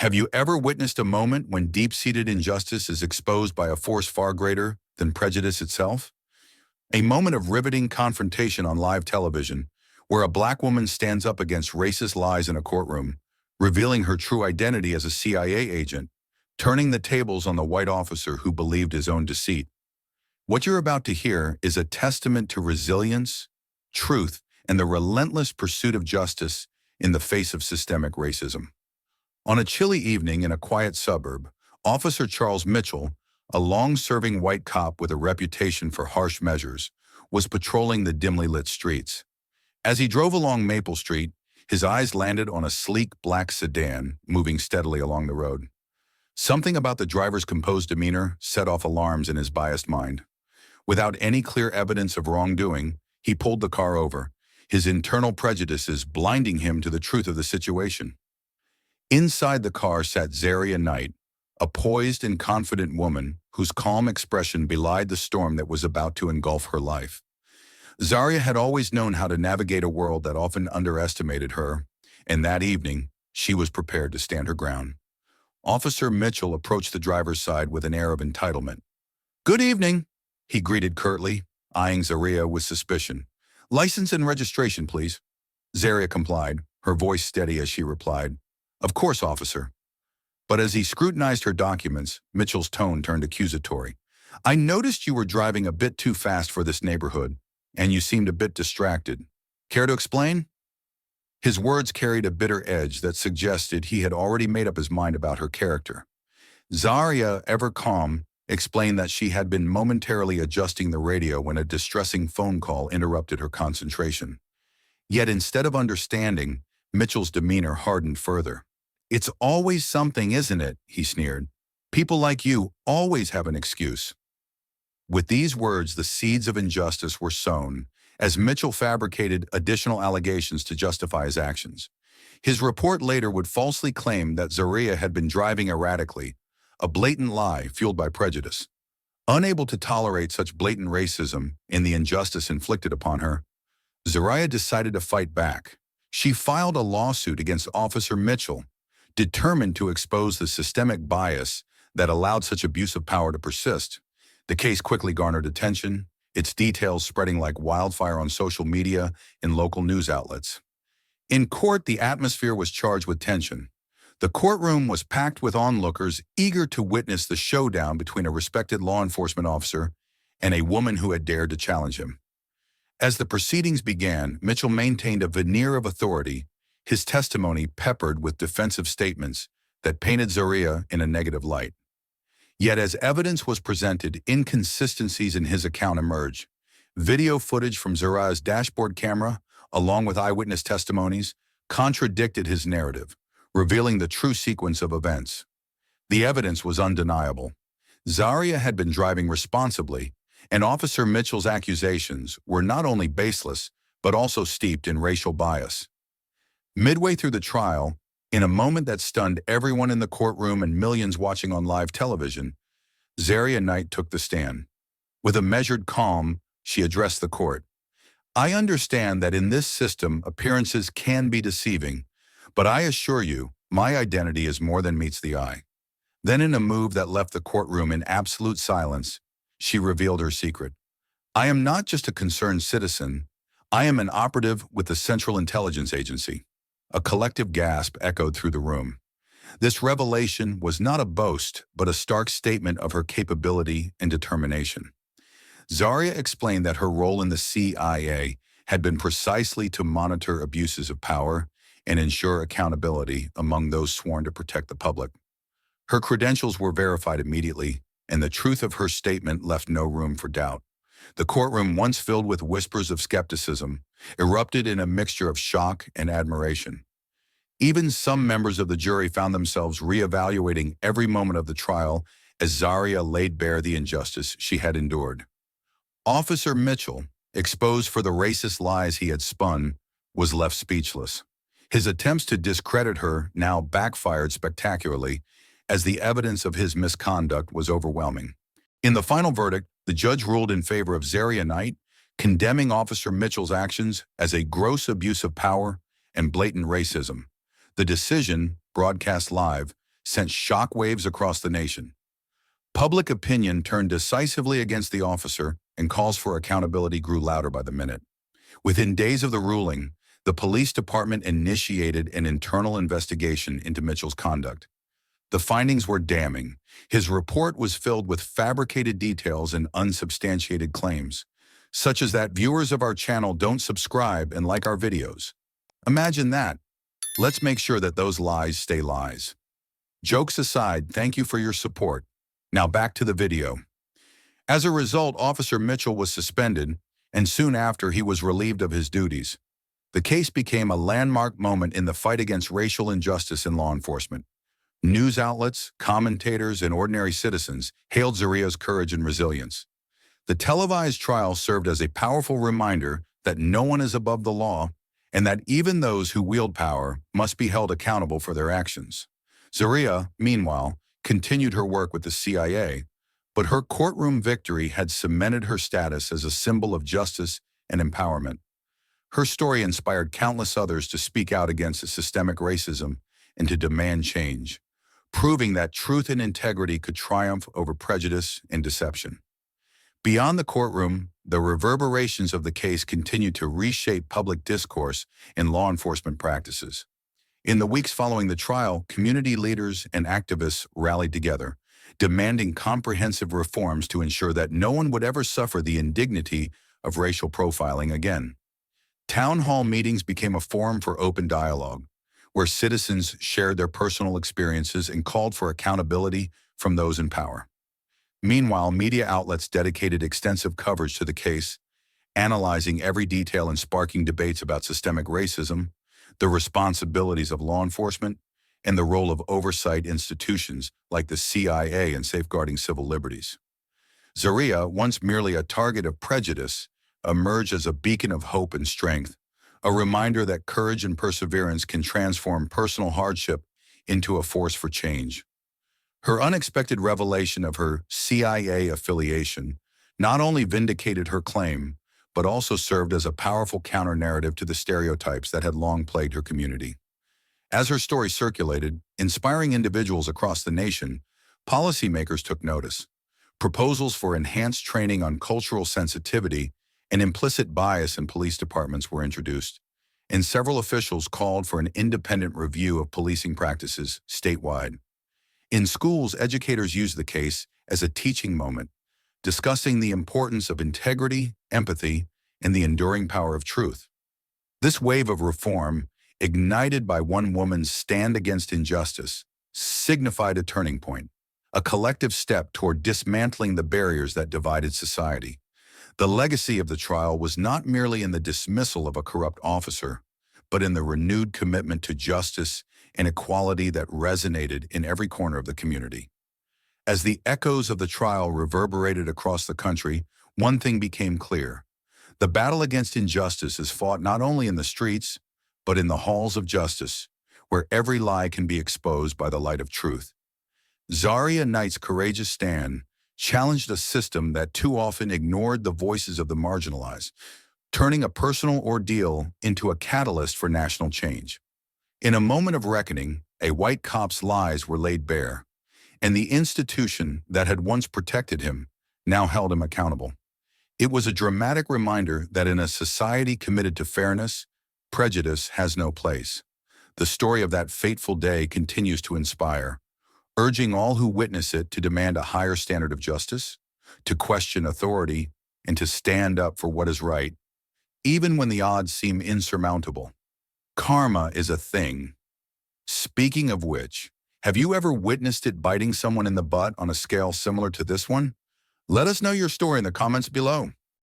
Have you ever witnessed a moment when deep-seated injustice is exposed by a force far greater than prejudice itself? A moment of riveting confrontation on live television, where a black woman stands up against racist lies in a courtroom, revealing her true identity as a CIA agent, turning the tables on the white officer who believed his own deceit. What you're about to hear is a testament to resilience, truth, and the relentless pursuit of justice in the face of systemic racism. On a chilly evening in a quiet suburb, Officer Charles Mitchell, a long-serving white cop with a reputation for harsh measures, was patrolling the dimly lit streets. As he drove along Maple Street, his eyes landed on a sleek black sedan moving steadily along the road. Something about the driver's composed demeanor set off alarms in his biased mind. Without any clear evidence of wrongdoing, he pulled the car over, his internal prejudices blinding him to the truth of the situation. Inside the car sat Zaria Knight, a poised and confident woman whose calm expression belied the storm that was about to engulf her life. Zaria had always known how to navigate a world that often underestimated her, and that evening, she was prepared to stand her ground. Officer Mitchell approached the driver's side with an air of entitlement. "Good evening," he greeted curtly, eyeing Zaria with suspicion. "License and registration, please." Zaria complied, her voice steady as she replied, "Of course, officer." But as he scrutinized her documents, Mitchell's tone turned accusatory. "I noticed you were driving a bit too fast for this neighborhood, and you seemed a bit distracted. Care to explain?" His words carried a bitter edge that suggested he had already made up his mind about her character. Zaria, ever calm, explained that she had been momentarily adjusting the radio when a distressing phone call interrupted her concentration. Yet instead of understanding, Mitchell's demeanor hardened further. "It's always something, isn't it?" he sneered. "People like you always have an excuse." With these words, the seeds of injustice were sown, as Mitchell fabricated additional allegations to justify his actions. His report later would falsely claim that Zaria had been driving erratically, a blatant lie fueled by prejudice. Unable to tolerate such blatant racism and the injustice inflicted upon her, Zaria decided to fight back. She filed a lawsuit against Officer Mitchell, determined to expose the systemic bias that allowed such abuse of power to persist. The case quickly garnered attention, its details spreading like wildfire on social media and local news outlets. In court, the atmosphere was charged with tension. The courtroom was packed with onlookers eager to witness the showdown between a respected law enforcement officer and a woman who had dared to challenge him. As the proceedings began, Mitchell maintained a veneer of authority, his testimony peppered with defensive statements that painted Zaria in a negative light. Yet as evidence was presented, inconsistencies in his account emerged. Video footage from Zaria's dashboard camera, along with eyewitness testimonies, contradicted his narrative, revealing the true sequence of events. The evidence was undeniable. Zaria had been driving responsibly, and Officer Mitchell's accusations were not only baseless, but also steeped in racial bias. Midway through the trial, in a moment that stunned everyone in the courtroom and millions watching on live television, Zaria Knight took the stand. With a measured calm, she addressed the court. "I understand that in this system, appearances can be deceiving, but I assure you, my identity is more than meets the eye." Then in a move that left the courtroom in absolute silence, she revealed her secret. "I am not just a concerned citizen. I am an operative with the Central Intelligence Agency." A collective gasp echoed through the room. This revelation was not a boast, but a stark statement of her capability and determination. Zaria explained that her role in the CIA had been precisely to monitor abuses of power and ensure accountability among those sworn to protect the public. Her credentials were verified immediately, and the truth of her statement left no room for doubt. The courtroom, once filled with whispers of skepticism, erupted in a mixture of shock and admiration. Even some members of the jury found themselves reevaluating every moment of the trial as Zaria laid bare the injustice she had endured. Officer Mitchell, exposed for the racist lies he had spun, was left speechless. His attempts to discredit her now backfired spectacularly, as the evidence of his misconduct was overwhelming. In the final verdict, the judge ruled in favor of Zaria Knight, condemning Officer Mitchell's actions as a gross abuse of power and blatant racism. The decision, broadcast live, sent shockwaves across the nation. Public opinion turned decisively against the officer, and calls for accountability grew louder by the minute. Within days of the ruling, the police department initiated an internal investigation into Mitchell's conduct. The findings were damning. His report was filled with fabricated details and unsubstantiated claims, such as that viewers of our channel don't subscribe and like our videos. Imagine that. Let's make sure that those lies stay lies. Jokes aside, thank you for your support. Now back to the video. As a result, Officer Mitchell was suspended, and soon after he was relieved of his duties. The case became a landmark moment in the fight against racial injustice in law enforcement. News outlets, commentators, and ordinary citizens hailed Zaria's courage and resilience. The televised trial served as a powerful reminder that no one is above the law, and that even those who wield power must be held accountable for their actions. Zaria, meanwhile, continued her work with the CIA, but her courtroom victory had cemented her status as a symbol of justice and empowerment. Her story inspired countless others to speak out against systemic racism and to demand change, proving that truth and integrity could triumph over prejudice and deception. Beyond the courtroom, the reverberations of the case continued to reshape public discourse and law enforcement practices. In the weeks following the trial, community leaders and activists rallied together, demanding comprehensive reforms to ensure that no one would ever suffer the indignity of racial profiling again. Town hall meetings became a forum for open dialogue, where citizens shared their personal experiences and called for accountability from those in power. Meanwhile, media outlets dedicated extensive coverage to the case, analyzing every detail and sparking debates about systemic racism, the responsibilities of law enforcement, and the role of oversight institutions like the CIA in safeguarding civil liberties. Zaria, once merely a target of prejudice, emerged as a beacon of hope and strength, a reminder that courage and perseverance can transform personal hardship into a force for change. Her unexpected revelation of her CIA affiliation not only vindicated her claim, but also served as a powerful counter-narrative to the stereotypes that had long plagued her community. As her story circulated, inspiring individuals across the nation, policymakers took notice. Proposals for enhanced training on cultural sensitivity and implicit bias in police departments were introduced, and several officials called for an independent review of policing practices statewide. In schools, educators used the case as a teaching moment, discussing the importance of integrity, empathy, and the enduring power of truth. This wave of reform, ignited by one woman's stand against injustice, signified a turning point, a collective step toward dismantling the barriers that divided society. The legacy of the trial was not merely in the dismissal of a corrupt officer, but in the renewed commitment to justice and equality that resonated in every corner of the community. As the echoes of the trial reverberated across the country, one thing became clear. The battle against injustice is fought not only in the streets, but in the halls of justice, where every lie can be exposed by the light of truth. Zaria Knight's courageous stand challenged a system that too often ignored the voices of the marginalized, turning a personal ordeal into a catalyst for national change. In a moment of reckoning, a white cop's lies were laid bare, and the institution that had once protected him now held him accountable. It was a dramatic reminder that in a society committed to fairness, prejudice has no place. The story of that fateful day continues to inspire, urging all who witness it to demand a higher standard of justice, to question authority, and to stand up for what is right, even when the odds seem insurmountable. Karma is a thing. Speaking of which, have you ever witnessed it biting someone in the butt on a scale similar to this one? Let us know your story in the comments below.